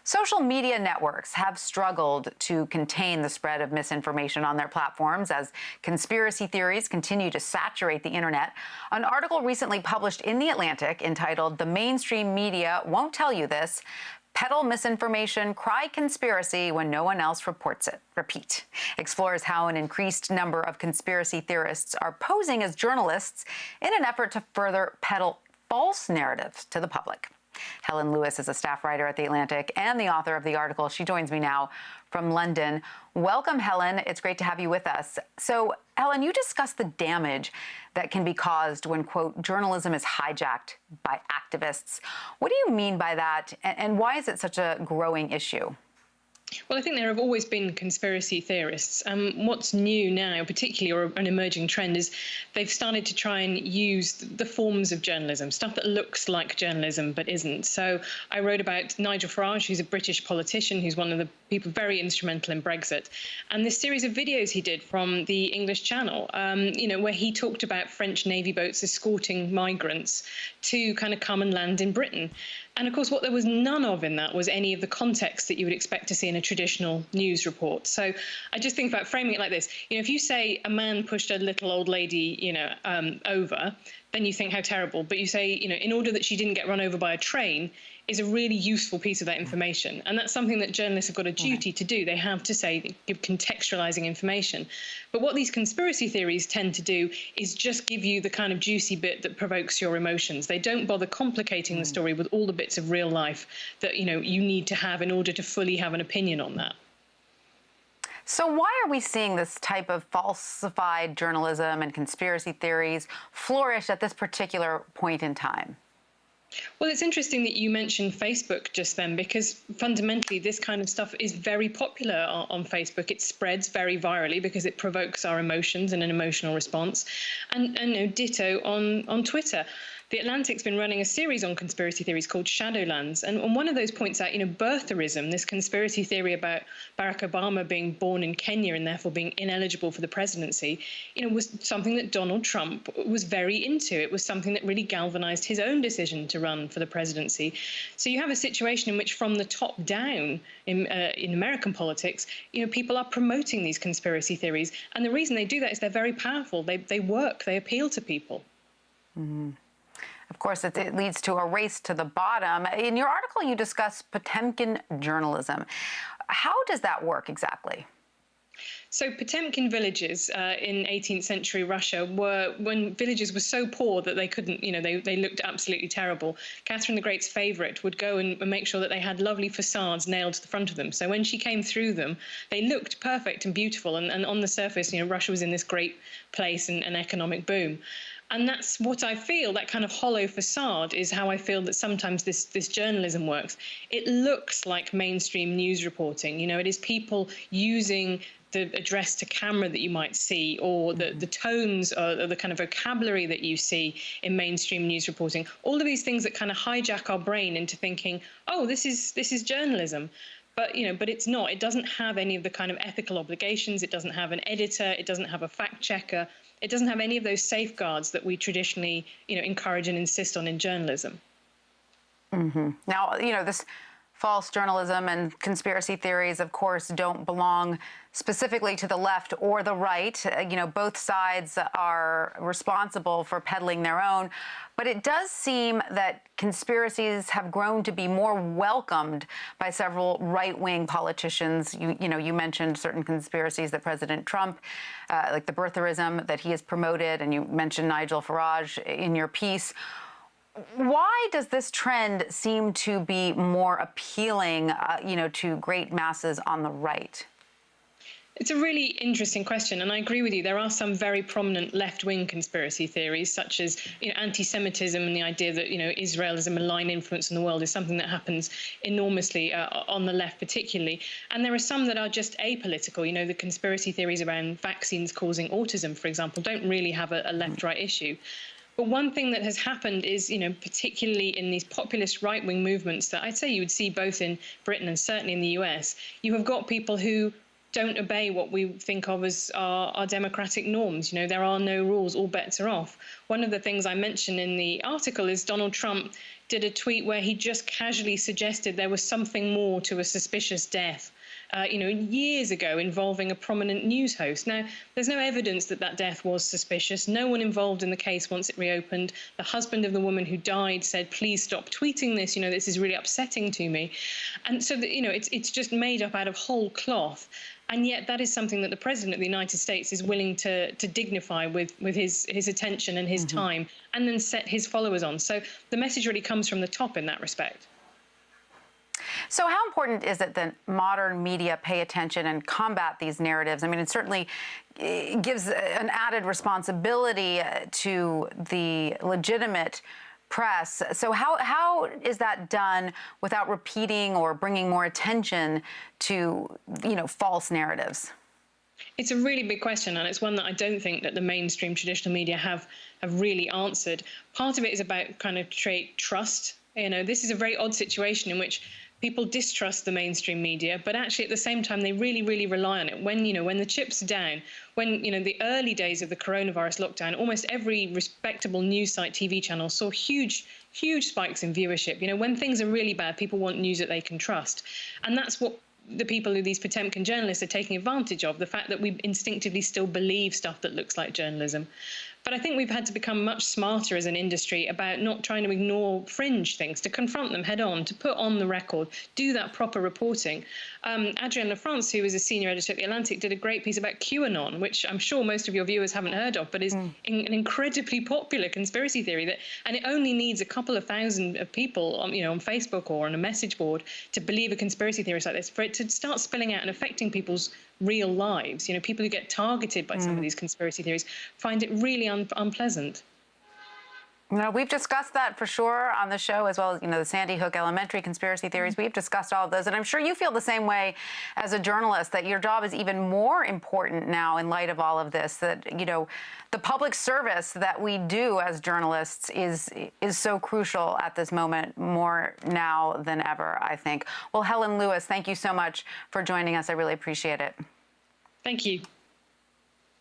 Social media networks have struggled to contain the spread of misinformation on their platforms as conspiracy theories continue to saturate the internet. An article recently published in The Atlantic entitled "The Mainstream Media Won't Tell You This: Peddle Misinformation, Cry Conspiracy When No One Else Reports It. Repeat" explores how an increased number of conspiracy theorists are posing as journalists in an effort to further peddle false narratives to the public. Helen Lewis is a staff writer at The Atlantic and the author of the article. She joins me now from London. Welcome, Helen. It's great to have you with us. So, Helen, you discussed the damage that can be caused when, quote, journalism is hijacked by activists. What do you mean by that, and why is it such a growing issue? Well, I think there have always been conspiracy theorists. What's new now, particularly, or an emerging trend, is they've started to try and use the forms of journalism, stuff that looks like journalism but isn't. So I wrote about Nigel Farage, who's a British politician, who's one of the people very instrumental in Brexit, and this series of videos he did from the English Channel, where he talked about French Navy boats escorting migrants to kind of come and land in Britain. And of course, what there was none of in that was any of the context that you would expect to see in a traditional news report. So I just think about framing it like this. If you say a man pushed a little old lady, over, then you think how terrible. But you say, in order that she didn't get run over by a train, is a really useful piece of that information. And that's something that journalists have got a duty to do. They have to say, give contextualizing information. But what these conspiracy theories tend to do is just give you the kind of juicy bit that provokes your emotions. They don't bother complicating the story with all the bits of real life that, you need to have in order to fully have an opinion on that. So why are we seeing this type of falsified journalism and conspiracy theories flourish at this particular point in time? Well, it's interesting that you mentioned Facebook just then, because fundamentally this kind of stuff is very popular on Facebook. It spreads very virally because it provokes our emotions and an emotional response. And ditto on Twitter. The Atlantic's been running a series on conspiracy theories called Shadowlands. And one of those points out, birtherism, this conspiracy theory about Barack Obama being born in Kenya and therefore being ineligible for the presidency, was something that Donald Trump was very into. It was something that really galvanized his own decision to run for the presidency. So you have a situation in which from the top down in American politics, people are promoting these conspiracy theories. And the reason they do that is they're very powerful. They work. They appeal to people. Mm-hmm. Of course, it leads to a race to the bottom. In your article, you discuss Potemkin journalism. How does that work exactly? So Potemkin villages in 18th century Russia were when villages were so poor that they couldn't, they looked absolutely terrible. Catherine the Great's favourite would go and make sure that they had lovely facades nailed to the front of them. So when she came through them, they looked perfect and beautiful. And on the surface, Russia was in this great place and an economic boom. And that's what I feel, that kind of hollow facade is how I feel that sometimes this journalism works. It looks like mainstream news reporting. It is people using the address to camera that you might see, or the tones or the kind of vocabulary that you see in mainstream news reporting. All of these things that kind of hijack our brain into thinking, oh, this is journalism. But, but it's not. It doesn't have any of the kind of ethical obligations. It doesn't have an editor. It doesn't have a fact checker. It doesn't have any of those safeguards that we traditionally, encourage and insist on in journalism. Mm-hmm. Now, this false journalism and conspiracy theories, of course, don't belong specifically to the left or the right. Both sides are responsible for peddling their own. But it does seem that conspiracies have grown to be more welcomed by several right-wing politicians. You mentioned certain conspiracies that President Trump, like the birtherism that he has promoted, and you mentioned Nigel Farage in your piece. Why does this trend seem to be more appealing, to great masses on the right? It's a really interesting question, and I agree with you. There are some very prominent left-wing conspiracy theories, such as anti-Semitism and the idea that Israel is a malign influence in the world is something that happens enormously on the left, particularly. And there are some that are just apolitical. The conspiracy theories around vaccines causing autism, for example, don't really have a left-right issue. But one thing that has happened is, particularly in these populist right-wing movements that I'd say you would see both in Britain and certainly in the US, you have got people who don't obey what we think of as our democratic norms. There are no rules, all bets are off. One of the things I mentioned in the article is Donald Trump did a tweet where he just casually suggested there was something more to a suspicious death, years ago, involving a prominent news host. Now, there's no evidence that that death was suspicious. No one involved in the case once it reopened. The husband of the woman who died said, please stop tweeting this. This is really upsetting to me. And so, it's just made up out of whole cloth. And yet that is something that the president of the United States is willing to dignify with his attention and his time, and then set his followers on. So the message really comes from the top in that respect. So how important is it that modern media pay attention and combat these narratives? I mean, it certainly gives an added responsibility to the legitimate press. So how is that done without repeating or bringing more attention to, false narratives? It's a really big question, and it's one that I don't think that the mainstream traditional media have really answered. Part of it is about kind of trust. This is a very odd situation in which people distrust the mainstream media, but actually at the same time, they really, really rely on it. When the chips are down, when, the early days of the coronavirus lockdown, almost every respectable news site, TV channel saw huge spikes in viewership. When things are really bad, people want news that they can trust. And that's what the people who these Potemkin journalists are taking advantage of, the fact that we instinctively still believe stuff that looks like journalism. But I think we've had to become much smarter as an industry about not trying to ignore fringe things, to confront them head on, to put on the record, do that proper reporting. Adrienne Lafrance, who is a senior editor at The Atlantic, did a great piece about QAnon, which I'm sure most of your viewers haven't heard of, but is an incredibly popular conspiracy theory and it only needs a couple of thousand of people on Facebook or on a message board to believe a conspiracy theorist like this, for it to start spilling out and affecting people's real lives. People who get targeted by some of these conspiracy theories find it really unpleasant. We've discussed that for sure on the show, as well as, the Sandy Hook Elementary conspiracy theories. We've discussed all of those. And I'm sure you feel the same way as a journalist, that your job is even more important now in light of all of this, that, the public service that we do as journalists is so crucial at this moment, more now than ever, I think. Well, Helen Lewis, thank you so much for joining us. I really appreciate it. Thank you.